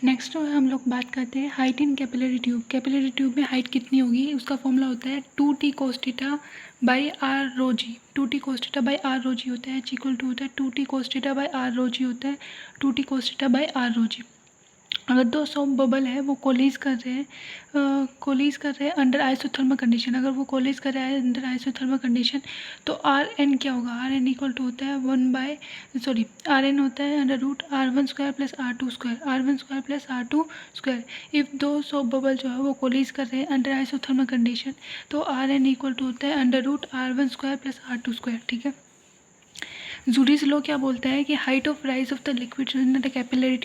Next हम लोग बात करते हैं height in capillary tube. Capillary tube में हाइट कितनी होगी, उसका फॉर्मूला होता है 2t cos theta by r rho g. 2t cos theta by r rho g होता है, इक्वल टू होता है 2t cos theta by r rho g होता है 2t cos theta by r rho g. अगर दो सॉफ्ट बबल है वो कोलिज कर रहे हैं अंडर आइसोथर्मल कंडीशन, अगर वो कोलिज कर रहे हैं अंडर आइसोथर्मल कंडीशन तो आर एन क्या होगा, आर एन इक्वल टू होता है आर एन होता है under root R one square plus R two square, R one square plus R two square. If दो सॉफ्ट बबल जो है वो कोलिज कर रहे हैं अंडर आइसोथर्मल कंडीशन तो आर एन इक्वल टू होता है under root R one square plus R two square. ठीक है, जूरीज लॉ क्या बोलता है कि height of rise of the liquid in the capillary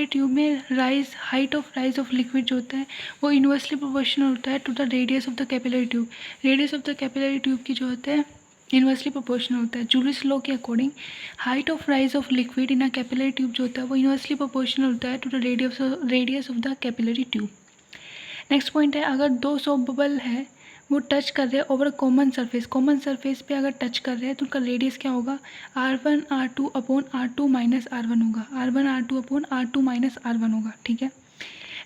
tube में height of rise of liquid जो होता है वो इनवर्सली प्रोपोर्शनल होता है to the radius of the capillary tube. Radius of the capillary tube की जो होता है इनवर्सली प्रोपोर्शनल होता है। जूरीज लॉ के according height of rise of liquid in a capillary tube जो होता है वो इनवर्सली प्रोपोर्शनल होता है to the radius of the capillary tube. Next point है, अगर दो सॉफ्ट बबल है वो टच कर रहे हैं ओवर कॉमन सरफेस पे अगर टच कर रहे हैं तो उनका रेडियस क्या होगा, R1 R2 upon R2 minus R1 होगा, R1 R2 upon R2 minus R1 होगा। ठीक है,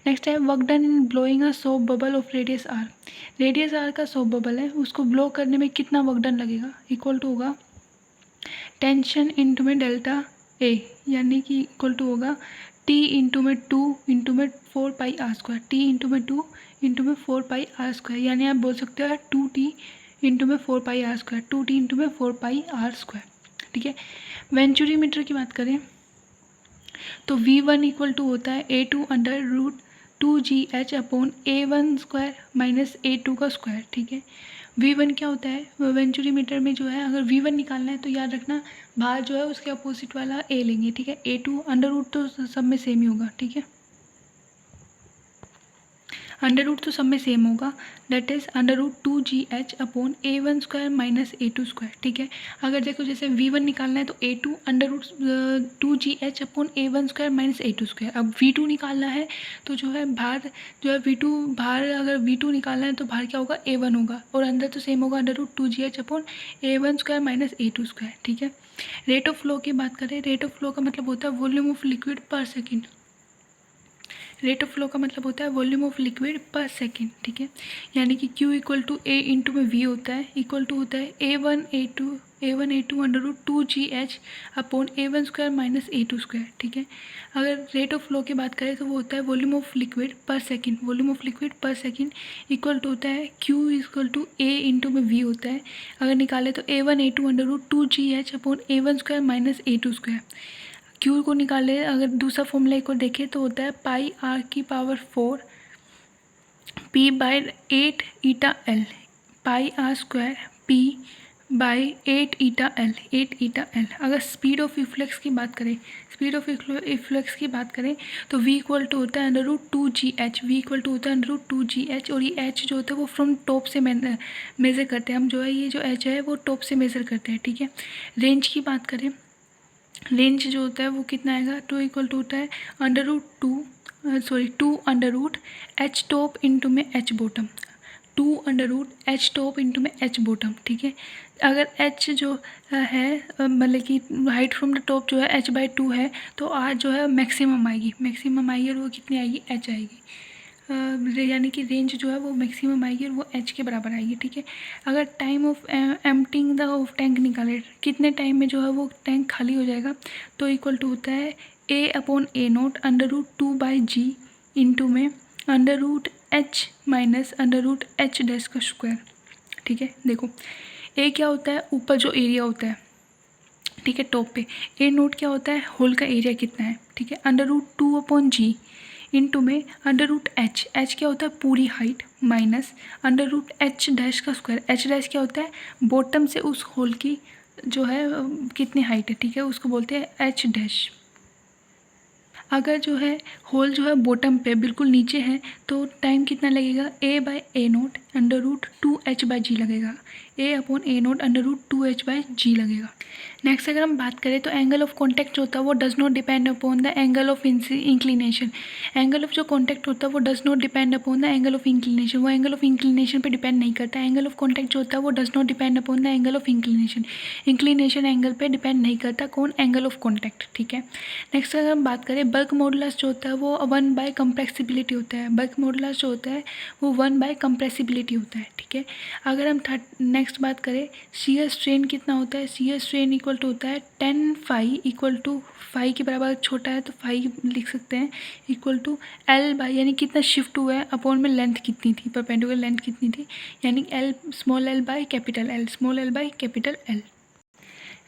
नेक्स्ट है work done in blowing a soft bubble of radius R। Radius R का सॉफ्ट बबल है, उसको ब्लो करने में कितना वर्क डन लगेगा, इक्वल टू होगा टेंशन इंटू में डेल्टा ए, यानी कि इक्वल टू होगा टी इंटू में 2 इंटू में 4 पाई आर स्क्वायर, टी इंटू में 2 इंटू में 4 पाई आर स्क्वायर, यानी आप बोल सकते हो 2t इंटू में 4 पाई आर स्क्वायर, 2t इंटू में 4 पाई आर स्क्वायर। ठीक है, वेंचुरी मीटर की बात करें तो V1 इक्वल टू होता है A2 under root 2GH upon A1 square minus A2 का स्क्वायर। ठीक है, V1 क्या होता है वेंचुरी मीटर में जो है, अगर V1 निकालना है तो याद रखना बाहर जो है उसके अपोजिट वाला A लेंगे। ठीक है, A2 अंडर रूट तो सब में सेम ही होगा। ठीक है, अंडर रूट तो सब में सेम होगा, that is under root 2GH upon A1 square minus A2 square. ठीक है, अगर देखो जैसे V1 निकालना है तो A2 under root 2GH upon A1 square minus A2 square. अब V2 निकालना है तो जो है बाहर जो है V2 बाहर अगर V2 निकालना है तो बाहर क्या होगा, A1 होगा, और अंदर तो सेम होगा under root 2GH upon A1 square minus A2 square. ठीक है, रेट ऑफ फ्लो की बात करें, रेट ऑफ फ्लो का मतलब होता है volume of liquid per second. Rate of flow का मतलब होता है volume of liquid per second. ठीक है, यानी कि Q equal to A into में V होता है, इक्वल टू होता है A1 A2 under root 2GH upon A1 square minus A2 square. ठीक है, अगर रेट ऑफ फ्लो की बात करें तो वो होता है volume of liquid per second, volume of liquid per second equal to होता है Q equal to A into में V होता है। अगर निकाले तो A1 A2 under root 2GH upon A1 square minus A2 square. Q को निकाले अगर दूसरा फॉर्मूला को देखें तो होता है पाई आर की power 4 P by 8 eta L, pi R square P by 8 eta L. अगर स्पीड ऑफ इफ्लेक्स की बात करें, तो v इक्वल टू होता है under root 2GH, v equal to होता है अंडर रूट 2GH, और ये h जो होता है वो फ्रॉम टॉप से मेज़र करते हैं हम, जो है ये जो h है वो टॉप से मेज़र करते हैं। ठीक है, रेंज की बात करें, रेंज जो होता है वो कितना आएगा, 2 इक्वल टू होता है under root 2 under root H top into में H bottom, 2 under root H top into में एच बॉटम। ठीक है, अगर एच जो है मतलब कि हाइट फ्रॉम द टॉप जो है h/2 है तो आर जो है मैक्सिमम आएगी और वो कितनी आएगी, h आएगी, यानी कि रेंज जो है वो मैक्सिमम आएगी और वो h के बराबर आएगी। ठीक है, अगर time of emptying the of tank निकाले, कितने टाइम में जो है वो टैंक खाली हो जाएगा, तो इक्वल टू होता है A upon A0 under root 2/G into में under root H minus under root H dash का स्क्वायर। ठीक है, देखो A क्या होता है, ऊपर जो एरिया होता है, ठीक है, टॉप पे A0 क्या होता है, होल का एरिया कितना है। ठीक है, अंडर रूट 2/G इंटू में अंडर रूट एच क्या होता है, पूरी height minus under root H dash का स्क्वायर। एच डैश क्या होता है, बॉटम से उस होल की जो है कितनी हाइट है। ठीक है, उसको बोलते हैं एच डैश। अगर जो है होल जो है बॉटम पे बिल्कुल नीचे है तो टाइम कितना लगेगा, A/A0 √2h/g लगेगा, A/A0 √2h/g लगेगा। नेक्स्ट अगर हम बात करें तो एंगल ऑफ कॉन्टैक्ट जो होता है वो does not depend upon the angle of inclination. Angle of जो कॉन्टैक्ट होता है वो does not depend upon the angle of inclination, वो एंगल ऑफ इंक्लिनेशन पे डिपेंड नहीं करता। एंगल ऑफ कॉन्टैक्ट जो होता है वो does not depend upon the angle of inclination, inclination angle पे डिपेंड नहीं करता कौन, एंगल ऑफ कॉन्टैक्ट, ठीक है। नेक्स्ट अगर हम बात करें बल्क मॉडुलस जो होता है वो 1/कंप्रेसिबिलिटी होता है। बल्क मॉडुलस जो होता है वो 1/कंप्रेसिबिलिटी होता है, ठीक है। अगर हम नेक्स्ट बात करें शियर स्ट्रेन कितना होता है, शियर स्ट्रेन इक्वल टू होता है 10 फाई इक्वल टू फाई के बराबर, छोटा है तो फाई लिख सकते हैं, इक्वल टू L/, यानी कितना शिफ्ट हुआ है अपॉन में लेंथ कितनी थी, परपेंडिकुलर लेंथ कितनी थी, यानी small l by capital L, small l by capital L।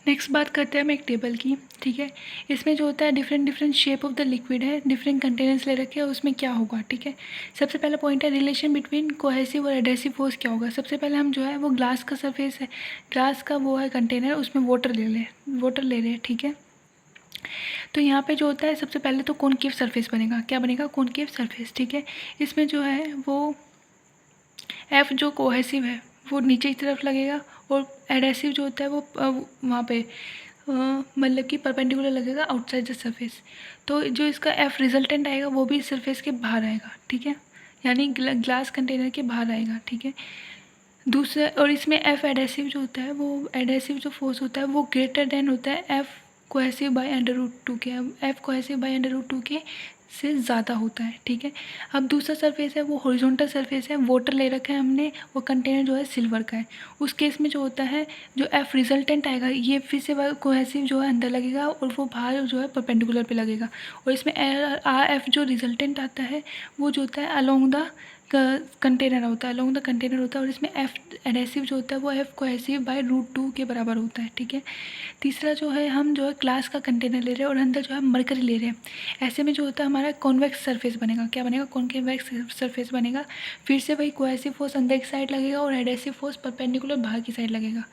Next बात करते हैं हम एक टेबल की, ठीक है। इसमें जो होता है different shape of the liquid है, डिफरेंट कंटेनर्स ले रखे हैं, उसमें क्या होगा, ठीक है। सबसे पहला पॉइंट है रिलेशन बिटवीन कोहेसिव और एडहेसिव फोर्स क्या होगा। सबसे पहले हम जो है वो ग्लास का सरफेस है, ग्लास का वो है कंटेनर, उसमें वाटर ले रहे हैं, ठीक है। तो यहाँ पे जो होता है सबसे पहले तो कॉनकेव सरफेस बनेगा, क्या बनेगा, कॉनकेव सरफेस, ठीक है। इसमें जो है वो F जो कोहेसिव है वो नीचे की तरफ लगेगा और एडहेसिव जो होता है वो वहाँ पे मतलब कि परपेंडिकुलर लगेगा आउटसाइड द सरफेस। तो जो इसका F रिजल्टेंट आएगा वो भी सरफेस के बाहर आएगा, ठीक है, यानी ग्लास कंटेनर के बाहर आएगा, ठीक है। दूसरा, और इसमें F एडहेसिव जो होता है वो एडहेसिव जो फोर्स होता है वो ग्रेटर देन होता है F कोहेसिव बाई √2 के, F कोहेसिव बाई √2 के से ज़्यादा होता है, ठीक है। अब दूसरा सरफेस है वो हॉरिजॉन्टल सरफेस है, वाटर ले रखा है हमने, वो कंटेनर जो है सिल्वर का है। उस केस में जो होता है जो F रिजल्टेंट आएगा ये फिर से कोहेसिव जो है अंदर लगेगा और वो बाहर जो है परपेंडिकुलर पे लगेगा। और इसमें RF जो रिजल्टेंट आता है वो जो होता है अलोंग द कंटेनर होता है, अलोंग द कंटेनर होता है। और इसमें F एडहेसिव जो होता है वो F कोहेसिव बाई √2 के बराबर होता है, ठीक है। तीसरा जो है हम जो है ग्लास का कंटेनर ले रहे हैं और अंदर जो है मरकरी ले रहे हैं, ऐसे में जो होता है हमारा कॉन्वेक्स सरफेस बनेगा, क्या बनेगा, कॉन्वेक्स सरफेस बनेगा। फिर से वही कोहेसिव फोर्स अंदर की साइड लगेगा और एडहेसिव फोर्स परपेंडिकुलर बाहर की साइड लगेगा,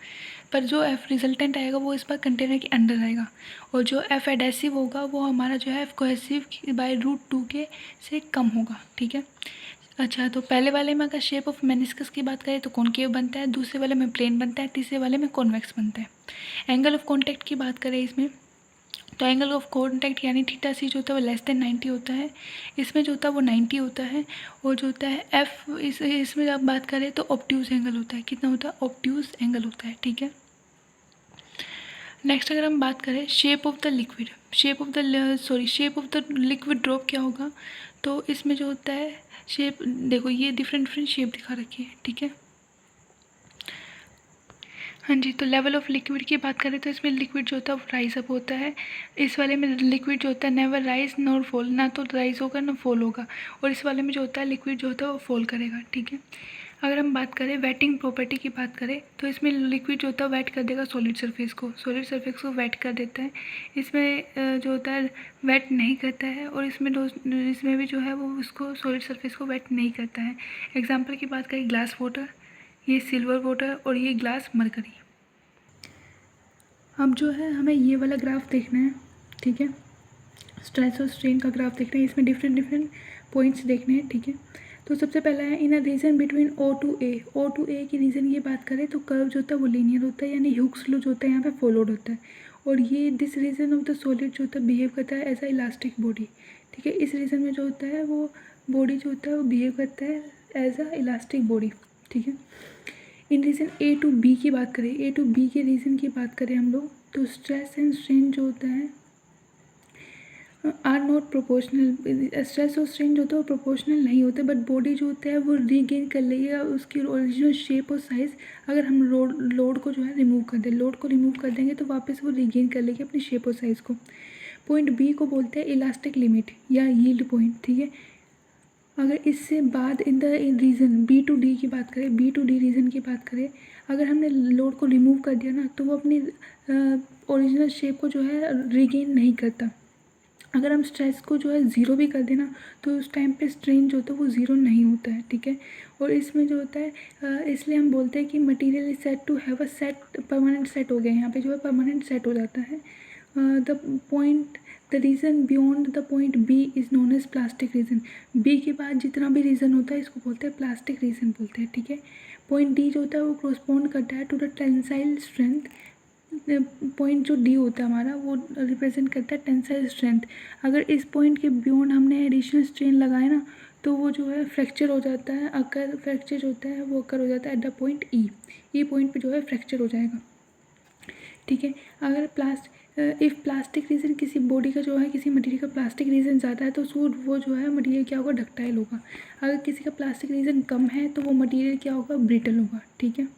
पर जो F रिजल्टेंट आएगा वो इस बार कंटेनर के अंदर आएगा। और जो F एडहेसिव होगा वो हमारा जो है F कोहेसिव बाई √2 के से कम होगा, ठीक है। अच्छा, तो पहले वाले में अगर शेप ऑफ मेनिस्कस की बात करें तो कॉनकेव बनता है, दूसरे वाले में प्लेन बनता है, तीसरे वाले में कॉन्वेक्स बनता है। एंगल ऑफ कॉन्टैक्ट की बात करें इसमें तो एंगल ऑफ कॉन्टैक्ट यानी θc जो होता है वो <90 होता है, इसमें जो होता है वो 90 होता है। और जो होता है F इसमें जब बात करें तो ऑब्ट्यूज एंगल होता है, कितना होता है, ऑब्ट्यूज एंगल होता है, ठीक है। नेक्स्ट अगर हम बात करें shape of the liquid, shape of the liquid drop क्या होगा, तो इसमें जो होता है शेप, देखो ये डिफरेंट शेप दिखा रखी है, ठीक है। हाँ जी, तो लेवल ऑफ लिक्विड की बात करें तो इसमें लिक्विड जो होता है वो राइज अप होता है, इस वाले में लिक्विड जो होता है नेवर राइज नॉर फॉल, ना तो राइज होगा ना फॉल होगा। और इस वाले में जो होता है लिक्विड जो होता है वो फॉल करेगा, ठीक है। अगर हम बात करें वेटिंग प्रॉपर्टी की बात करें तो इसमें लिक्विड जो होता है वेट कर देगा सॉलिड सरफेस को वेट कर देता है। इसमें जो होता है वेट नहीं करता है, और इसमें भी जो है वो उसको सॉलिड सरफेस को वेट नहीं करता है। एग्जाम्पल की बात करें ग्लास वाटर, ये सिल्वर वाटर और ये ग्लास मरकरी। अब जो है हमें ये वाला ग्राफ देखना है, ठीक है, स्ट्रेस और स्ट्रेन का ग्राफ देखना है, इसमें डिफरेंट पॉइंट्स देखने हैं, ठीक है। तो सबसे पहला है in a region between O to A की रीजन की बात करें तो कर्व जो होता है वो लीनियर होता है, यानी ह्यूक्स लॉ जो होता है यहाँ पे फॉलोड होता है। और ये this region of the solid जो होता है बिहेव करता है एज अ इलास्टिक बॉडी, ठीक है। इस रीजन में जो होता है वो बॉडी जो होता है वो बिहेव करता है एज अ इलास्टिक बॉडी, ठीक है। इन रीजन A to B की बात करें, A to B के रीजन की बात करें हम लोग तो स्ट्रेस एंड स्ट्रेन जो होता है आर नॉट प्रोपोर्शनल, स्ट्रेस और स्ट्रेन जो होता है वो प्रोपोर्शनल नहीं होते, बट बॉडी जो होता है वो रीगेन कर लेगा उसकी ओरिजिनल शेप और साइज़। अगर हम लोड को जो है रिमूव कर दें, लोड को रिमूव कर देंगे तो वापस वो रीगेन कर लेगी अपनी शेप और साइज़ को। पॉइंट बी को बोलते हैं इलास्टिक लिमिट या यील्ड पॉइंट, ठीक है। अगर इससे बाद इन रीजन B to D की बात करें, B to D रीजन की बात करें, अगर हमने लोड को रिमूव कर दिया ना तो वो अपनी ओरिजिनल शेप को जो है रीगेन नहीं करता। अगर हम स्ट्रेस को जो है ज़ीरो भी कर देना तो उस टाइम पे स्ट्रेन जो होता है वो ज़ीरो नहीं होता है, ठीक है। और इसमें जो होता है इसलिए हम बोलते हैं कि material is set to have a set, permanent set हो गया, यहाँ पे जो है परमानेंट सेट हो जाता है। The the reason beyond the point B is known as plastic region. B के बाद जितना भी रीज़न होता है इसको बोलते हैं प्लास्टिक रीज़न बोलते हैं, ठीक है। पॉइंट डी जो होता है वो कोरस्पॉन्ड करता है to the tensile strength. Point जो डी होता है हमारा वो रिप्रेजेंट करता है टेंसाइल स्ट्रेंथ। अगर इस पॉइंट के बियॉन्ड हमने एडिशनल स्ट्रेन लगाए ना तो वो जो है फ्रैक्चर हो जाता है। अगर फ्रैक्चर होता है वो अकर हो जाता है at the point E point पे जो है फ्रैक्चर हो जाएगा, ठीक है। अगर इफ़ प्लास्टिक रीजन किसी बॉडी का जो है किसी मटेरियल का प्लास्टिक रीजन ज़्यादा है तो वो जो है मटेरियल क्या होगा, डक्टाइल होगा। अगर किसी का प्लास्टिक रीजन कम है तो वो मटेरियल क्या होगा, ब्रिटल होगा, ठीक है।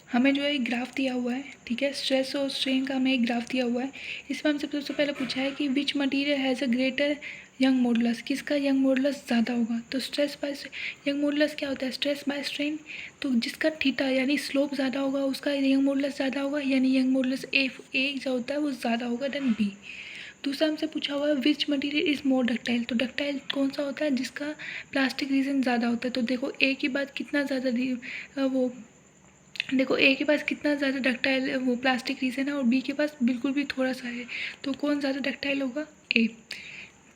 हमें जो है एक ग्राफ दिया हुआ है, ठीक है, स्ट्रेस और स्ट्रेन का हमें एक ग्राफ दिया हुआ है। इसमें हमसे सबसे पहले पूछा है कि which material has a greater young modulus, किसका यंग मॉडुलस ज़्यादा होगा। तो स्ट्रेस बाय यंग मॉडुलस क्या होता है, स्ट्रेस बाय स्ट्रेन। तो जिसका थीटा यानी स्लोप ज़्यादा होगा उसका यंग मॉडुलस ज़्यादा होगा, यानी यंग मॉडुलस ए जो होता है वो ज़्यादा होगा देन बी। दूसरा हमसे पूछा हुआ है which material is more ductile. तो डक्टाइल कौन सा होता है, जिसका प्लास्टिक रीजन ज़्यादा होता है। तो देखो ए के बाद कितना ज़्यादा वो देखो ए के पास कितना ज़्यादा डक्टाइल वो प्लास्टिक रीजन है और बी के पास बिल्कुल भी थोड़ा सा है। तो कौन ज़्यादा डक्टाइल होगा, ए।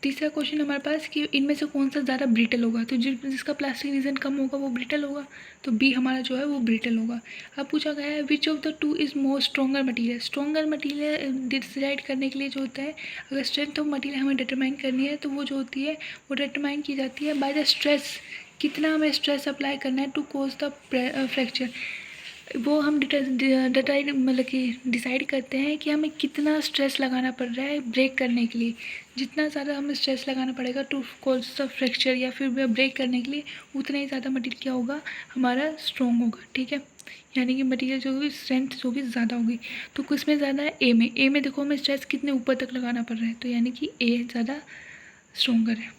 तीसरा क्वेश्चन हमारे पास कि इनमें से कौन सा ज़्यादा ब्रिटल होगा। तो जिसका प्लास्टिक रीजन कम होगा वो ब्रिटल होगा, तो बी हमारा जो है वो ब्रिटल होगा। अब पूछा गया है which of the two is more stronger material. Stronger material decide करने के लिए जो होता है, अगर स्ट्रेंथ ऑफ मटीरियल हमें डिटरमाइन करनी है तो वो जो होती है वो डिटरमाइन की जाती है बाय द स्ट्रेस। कितना हमें स्ट्रेस अप्लाई करना है टू कोज द फ्रैक्चर, वो हम मतलब कि डिसाइड करते हैं कि हमें कितना स्ट्रेस लगाना पड़ रहा है ब्रेक करने के लिए। जितना ज़्यादा हमें स्ट्रेस लगाना पड़ेगा टू कॉज द फ्रैक्चर या फिर ब्रेक करने के लिए, उतना ही ज़्यादा मटेरियल क्या होगा, हमारा स्ट्रॉन्ग होगा, ठीक है। यानी कि मटेरियल जो होगी स्ट्रेंथ जो होगी ज़्यादा होगी। तो किस में ज़्यादा है, ए में देखो हमें स्ट्रेस कितने ऊपर तक लगाना पड़ रहा है, तो यानी कि ए ज़्यादा स्ट्रॉन्गर है।